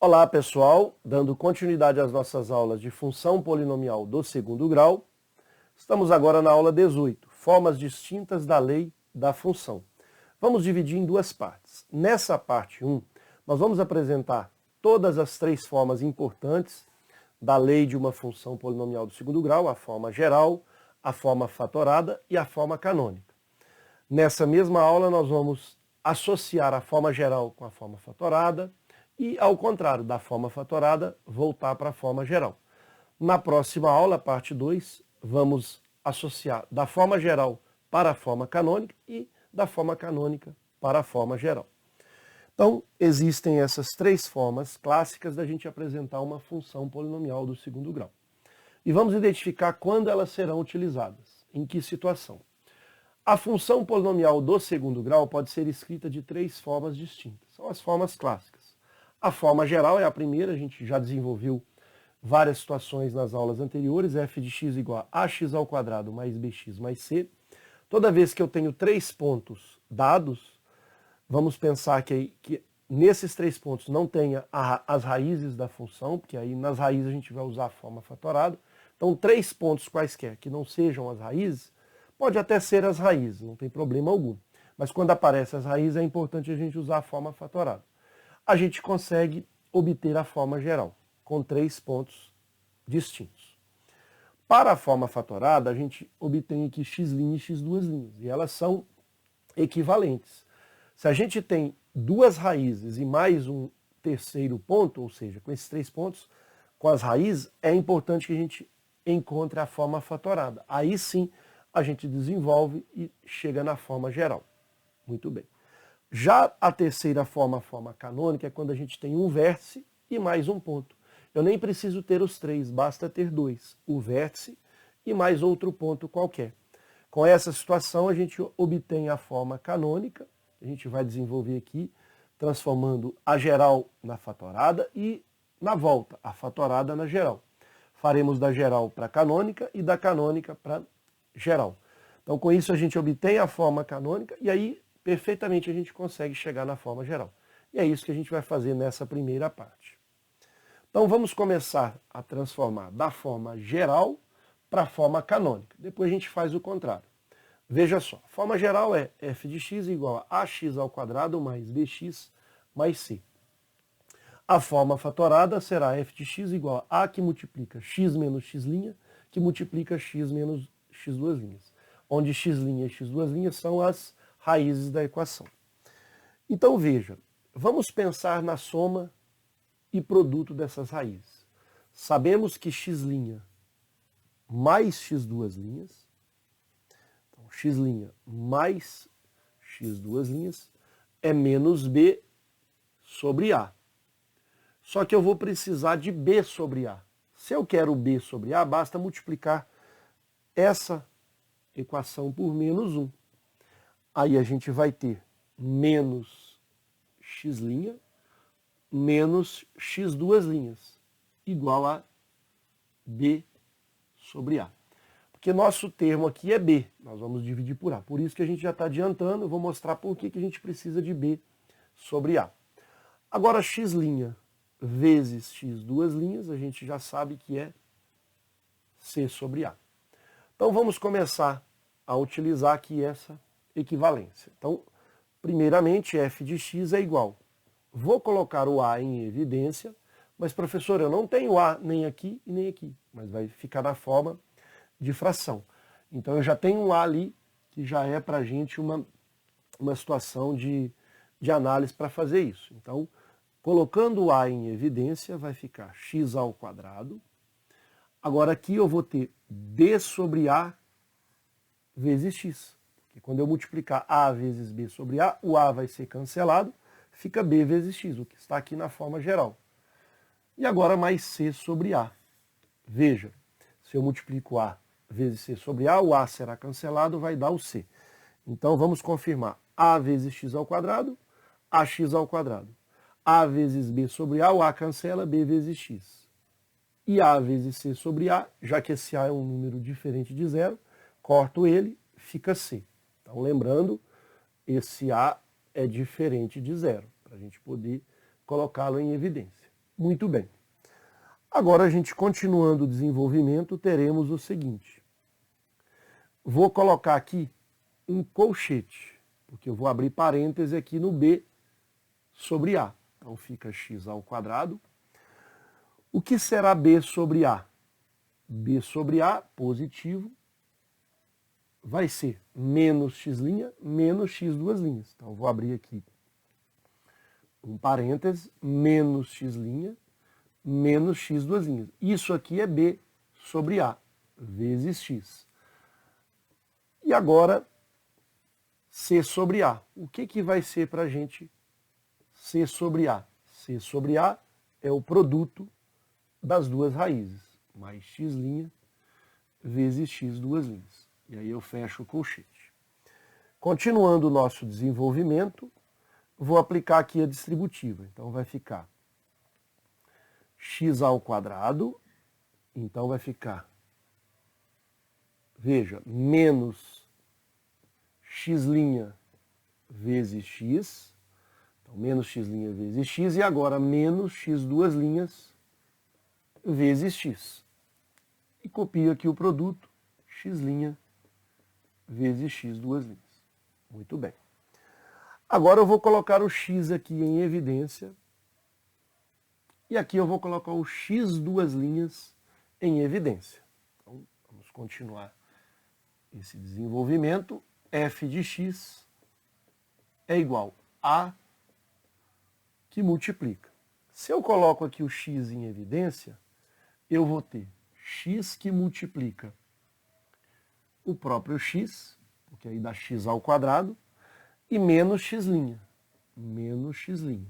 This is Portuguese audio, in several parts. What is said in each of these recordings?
Olá pessoal, dando continuidade às nossas aulas de função polinomial do segundo grau, estamos agora na aula 18, formas distintas da lei da função. Vamos dividir em duas partes. Nessa parte 1, nós vamos apresentar todas as três formas importantes da lei de uma função polinomial do segundo grau, a forma geral, a forma fatorada e a forma canônica. Nessa mesma aula nós vamos associar a forma geral com a forma fatorada, e, ao contrário, da forma fatorada, voltar para a forma geral. Na próxima aula, parte 2, vamos associar da forma geral para a forma canônica e da forma canônica para a forma geral. Então, existem essas três formas clássicas da gente apresentar uma função polinomial do segundo grau. E vamos identificar quando elas serão utilizadas, em que situação. A função polinomial do segundo grau pode ser escrita de três formas distintas. São as formas clássicas. A forma geral é a primeira, a gente já desenvolveu várias situações nas aulas anteriores, f de x igual a ax ao quadrado mais bx mais c. Toda vez que eu tenho três pontos dados, vamos pensar que nesses três pontos não tenha as raízes da função, porque aí nas raízes a gente vai usar a forma fatorada. Então, três pontos quaisquer que não sejam as raízes, pode até ser as raízes, não tem problema algum. Mas quando aparecem as raízes é importante a gente usar a forma fatorada. A gente consegue obter a forma geral, com três pontos distintos. Para a forma fatorada, a gente obtém aqui x' e x duas linhas, e elas são equivalentes. Se a gente tem duas raízes e mais um terceiro ponto, ou seja, com esses três pontos, com as raízes, é importante que a gente encontre a forma fatorada. Aí sim, a gente desenvolve e chega na forma geral. Muito bem. Já a terceira forma, a forma canônica, é quando a gente tem um vértice e mais um ponto. Eu nem preciso ter os três, basta ter dois, o vértice e mais outro ponto qualquer. Com essa situação, a gente obtém a forma canônica, a gente vai desenvolver aqui, transformando a geral na fatorada e, na volta, a fatorada na geral. Faremos da geral para canônica e da canônica para geral. Então, com isso, a gente obtém a forma canônica e aí, perfeitamente, a gente consegue chegar na forma geral. E é isso que a gente vai fazer nessa primeira parte. Então vamos começar a transformar da forma geral para a forma canônica. Depois a gente faz o contrário. Veja só, a forma geral é f de x igual a ax ao quadrado mais bx mais c. A forma fatorada será f de x igual a que multiplica x menos x', que multiplica x menos x duas linhas. Onde x' e x duas linhas são as raízes da equação. Então veja, vamos pensar na soma e produto dessas raízes. Sabemos que x' mais x duas linhas, então x' mais x duas linhas é menos b sobre a. Só que eu vou precisar de b sobre a. Se eu quero b sobre a, basta multiplicar essa equação por menos 1. Aí a gente vai ter menos x' menos x duas linhas, igual a b sobre a. Porque nosso termo aqui é b, nós vamos dividir por a. Por isso que a gente já está adiantando, eu vou mostrar por que a gente precisa de b sobre a. Agora x' vezes x duas linhas, a gente já sabe que é c sobre a. Então vamos começar a utilizar aqui essa equivalência. Então, primeiramente, f de x é igual. Vou colocar o a em evidência, mas, professor, eu não tenho a nem aqui e nem aqui, mas vai ficar na forma de fração. Então, eu já tenho um a ali, que já é para a gente uma situação de análise para fazer isso. Então, colocando o a em evidência, vai ficar x ao quadrado. Agora, aqui eu vou ter b sobre a vezes x. E quando eu multiplicar a vezes b sobre a, o a vai ser cancelado, fica b vezes x, o que está aqui na forma geral. E agora mais c sobre a. Veja, se eu multiplico a vezes c sobre a, o a será cancelado, vai dar o c. Então vamos confirmar a vezes x ao quadrado, ax ao quadrado. A vezes b sobre a, o a cancela, b vezes x. E a vezes c sobre a, já que esse a é um número diferente de zero, corto ele, fica c. Então, lembrando, esse a é diferente de zero, para a gente poder colocá-lo em evidência. Muito bem. Agora, a gente continuando o desenvolvimento, teremos o seguinte. Vou colocar aqui um colchete, porque eu vou abrir parêntese aqui no B sobre A. Então fica x ao quadrado. O que será B sobre A? B sobre A, positivo, vai ser menos x' menos x duas linhas. Então eu vou abrir aqui um parêntese, menos x' menos x duas linhas. Isso aqui é B sobre A, vezes x. E agora, C sobre A. O que vai ser para a gente C sobre A? C sobre A é o produto das duas raízes, mais x' vezes x duas linhas. E aí eu fecho o colchete. Continuando o nosso desenvolvimento, vou aplicar aqui a distributiva. Então vai ficar x ao quadrado, então vai ficar, veja, menos x' vezes x, então menos x' vezes x, e agora menos x duas linhas vezes x. E copio aqui o produto, x' vezes x duas linhas. Muito bem. Agora eu vou colocar o x aqui em evidência, e aqui eu vou colocar o x duas linhas em evidência. Então, vamos continuar esse desenvolvimento. F de x é igual a que multiplica. Se eu coloco aqui o x em evidência, eu vou ter x que multiplica o próprio x, porque aí dá x ao quadrado, e menos x', menos x'.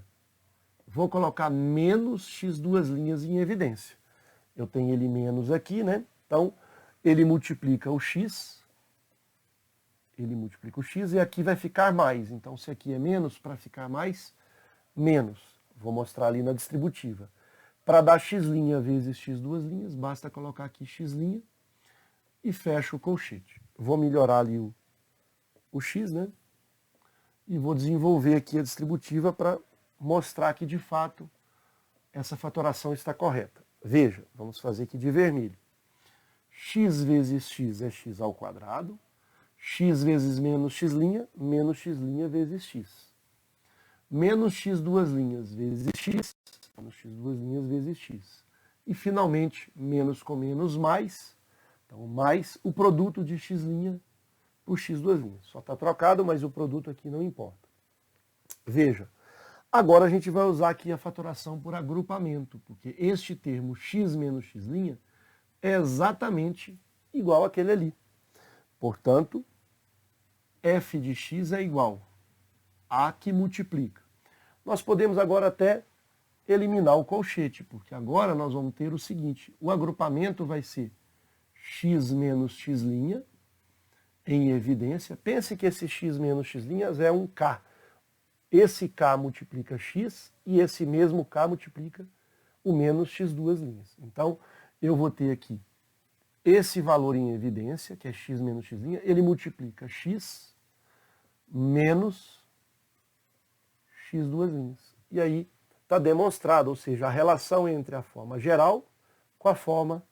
Vou colocar menos x duas linhas em evidência. Eu tenho ele menos aqui, né? Então, ele multiplica o x, e aqui vai ficar mais. Então, se aqui é menos, para ficar mais, menos. Vou mostrar ali na distributiva. Para dar x' vezes x duas linhas, basta colocar aqui x' e fecho o colchete. Vou melhorar ali o x, né? E vou desenvolver aqui a distributiva para mostrar que, de fato, essa fatoração está correta. Veja, vamos fazer aqui de vermelho. X vezes x é x ao quadrado. X vezes menos x', menos x' vezes x. Menos x duas linhas vezes x, menos x duas linhas vezes x. E, finalmente, menos com menos mais. Então, mais o produto de x' por x duas linhas. Só está trocado, mas o produto aqui não importa. Veja, agora a gente vai usar aqui a fatoração por agrupamento, porque este termo x menos x' é exatamente igual àquele ali. Portanto, f de x é igual a que multiplica. Nós podemos agora até eliminar o colchete, porque agora nós vamos ter o seguinte, o agrupamento vai ser x menos x' em evidência. Pense que esse x menos x' é um k. Esse k multiplica x e esse mesmo k multiplica o menos x duas linhas. Então, eu vou ter aqui esse valor em evidência, que é x menos x', ele multiplica x menos x duas linhas. E aí está demonstrado, ou seja, a relação entre a forma geral com a forma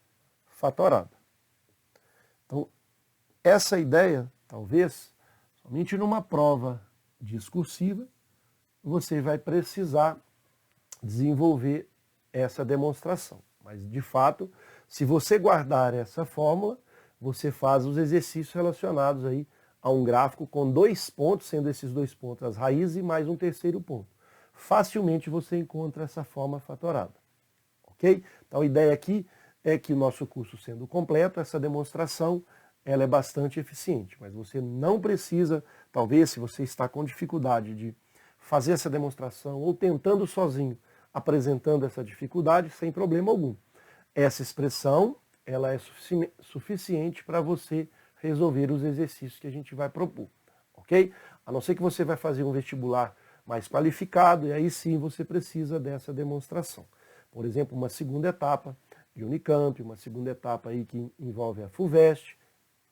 fatorada. Então, essa ideia, talvez, somente numa prova discursiva, você vai precisar desenvolver essa demonstração. Mas, de fato, se você guardar essa fórmula, você faz os exercícios relacionados aí a um gráfico com dois pontos, sendo esses dois pontos as raízes e mais um terceiro ponto. Facilmente você encontra essa forma fatorada. Ok? Então, a ideia aqui é que o nosso curso sendo completo, essa demonstração ela é bastante eficiente, mas você não precisa, talvez se você está com dificuldade de fazer essa demonstração ou tentando sozinho, apresentando essa dificuldade, sem problema algum. Essa expressão ela é suficiente para você resolver os exercícios que a gente vai propor, ok? A não ser que você vai fazer um vestibular mais qualificado, e aí sim você precisa dessa demonstração. Por exemplo, uma segunda etapa de Unicamp, uma segunda etapa aí que envolve a FUVEST,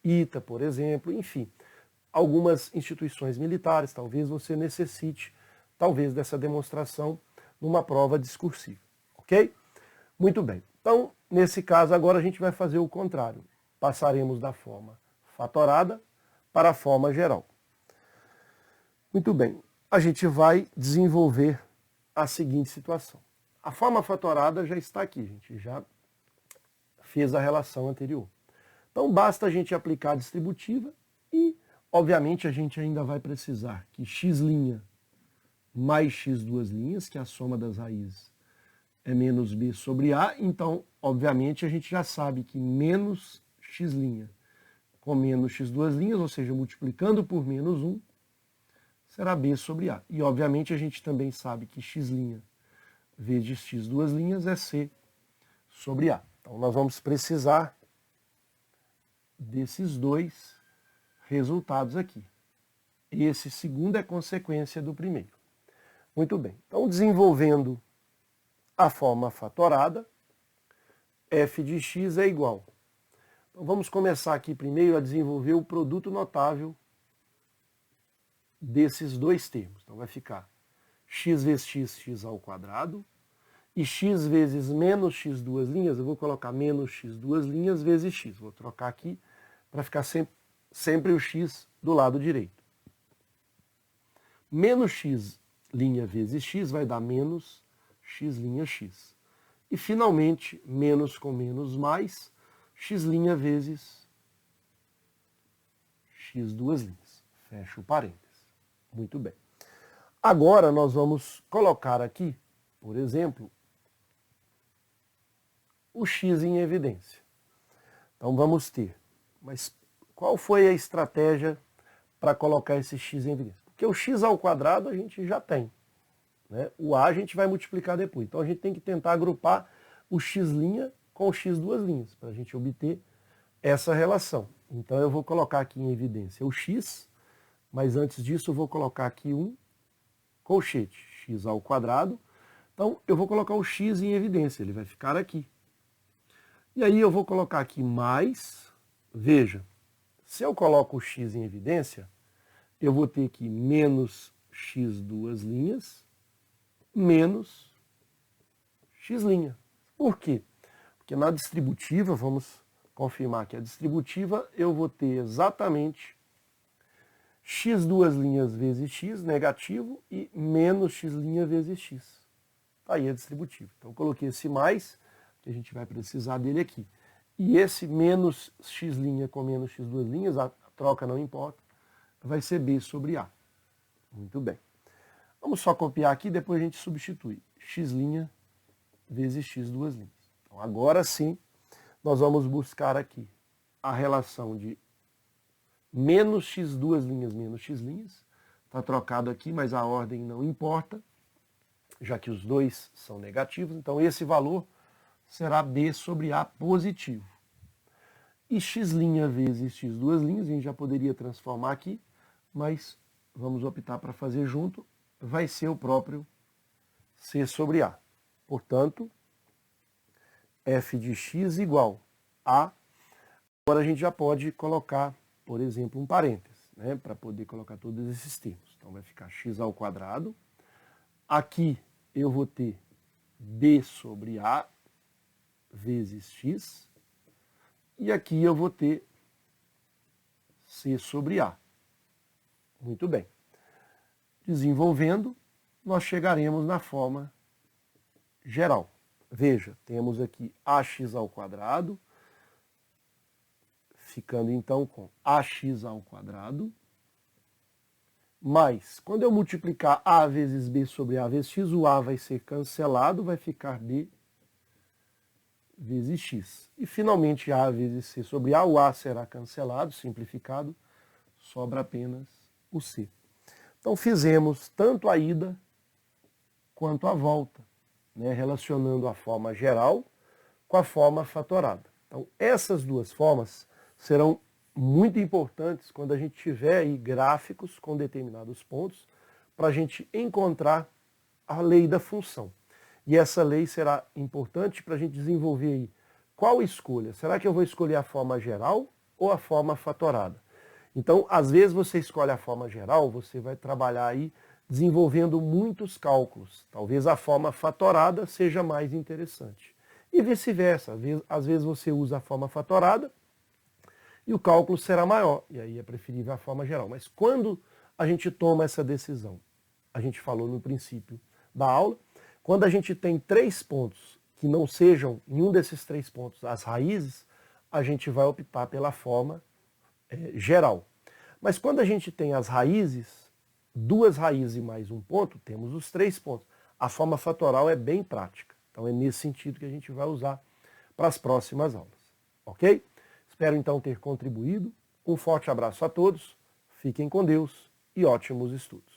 ITA, por exemplo, enfim, algumas instituições militares, talvez você necessite, talvez, dessa demonstração numa prova discursiva, ok? ok? Muito bem. Então, nesse caso, agora a gente vai fazer o contrário. Passaremos da forma fatorada para a forma geral. Muito bem. A gente vai desenvolver a seguinte situação. A forma fatorada já está aqui, a gente já fez a relação anterior. Então, basta a gente aplicar a distributiva e, obviamente, a gente ainda vai precisar que x' mais x duas linhas, que é a soma das raízes, é menos b sobre a. Então, obviamente, a gente já sabe que menos x' com menos x duas linhas, ou seja, multiplicando por menos 1, será b sobre a. E, obviamente, a gente também sabe que x' vezes x duas linhas é c sobre a. Então, nós vamos precisar desses dois resultados aqui. Esse segundo é consequência do primeiro. Muito bem. Então, desenvolvendo a forma fatorada, f de x é igual. Então, vamos começar aqui primeiro a desenvolver o produto notável desses dois termos. Então, vai ficar x vezes x ao quadrado, e x vezes menos x duas linhas, eu vou colocar menos x duas linhas vezes x. Vou trocar aqui para ficar sempre o x do lado direito. Menos x' vezes x vai dar menos x'. E, finalmente, menos com menos mais, x' vezes x duas linhas. Fecha o parênteses. Muito bem. Agora, nós vamos colocar aqui, por exemplo, o x em evidência. Então, vamos ter. Mas qual foi a estratégia para colocar esse x em evidência? Porque o x ao quadrado a gente já tem, né? O a gente vai multiplicar depois. Então a gente tem que tentar agrupar o x' com o x duas linhas, para a gente obter essa relação. Então eu vou colocar aqui em evidência o x, mas antes disso eu vou colocar aqui um colchete, x ao quadrado. Então eu vou colocar o x em evidência, ele vai ficar aqui. E aí eu vou colocar aqui mais, veja, se eu coloco o x em evidência, eu vou ter aqui menos x duas linhas, menos x'. Por quê? Porque na distributiva, vamos confirmar que a distributiva, eu vou ter exatamente x duas linhas vezes x, negativo, e menos x' vezes x. Está aí a distributiva. Então eu coloquei esse mais, que a gente vai precisar dele aqui. E esse menos x' com menos x duas linhas, a troca não importa, vai ser b sobre a. Muito bem. Vamos só copiar aqui, depois a gente substitui. X' vezes x duas linhas. Então, agora sim, nós vamos buscar aqui a relação de menos x duas linhas menos x'. Está trocado aqui, mas a ordem não importa, já que os dois são negativos. Então, esse valor será b sobre a positivo. E x' vezes x duas linhas, a gente já poderia transformar aqui, mas vamos optar para fazer junto, vai ser o próprio c sobre a. Portanto, f de x igual a. Agora a gente já pode colocar, por exemplo, um parênteses, né, para poder colocar todos esses termos. Então vai ficar x ao quadrado. Aqui eu vou ter b sobre a vezes x. E aqui eu vou ter c sobre a. Muito bem. Desenvolvendo, nós chegaremos na forma geral. Veja, temos aqui ax ao quadrado, ficando então com ax ao quadrado, mais, quando eu multiplicar a vezes b sobre a vezes x, o a vai ser cancelado, vai ficar b vezes x. E finalmente a vezes c sobre a, o a será cancelado, simplificado, sobra apenas o c. Então fizemos tanto a ida quanto a volta, né, relacionando a forma geral com a forma fatorada. Então essas duas formas serão muito importantes quando a gente tiver aí gráficos com determinados pontos para a gente encontrar a lei da função. E essa lei será importante para a gente desenvolver aí qual escolha. Será que eu vou escolher a forma geral ou a forma fatorada? Então, às vezes você escolhe a forma geral, você vai trabalhar aí desenvolvendo muitos cálculos. Talvez a forma fatorada seja mais interessante. E vice-versa, às vezes você usa a forma fatorada e o cálculo será maior, e aí é preferível a forma geral. Mas quando a gente toma essa decisão? A gente falou no princípio da aula, quando a gente tem 3 pontos que não sejam, em um desses 3 pontos, as raízes, a gente vai optar pela forma geral. Mas quando a gente tem as raízes, 2 raízes e mais um ponto, temos os 3 pontos. A forma fatoral é bem prática. Então é nesse sentido que a gente vai usar para as próximas aulas. Ok? Espero então ter contribuído. Um forte abraço a todos, fiquem com Deus e ótimos estudos.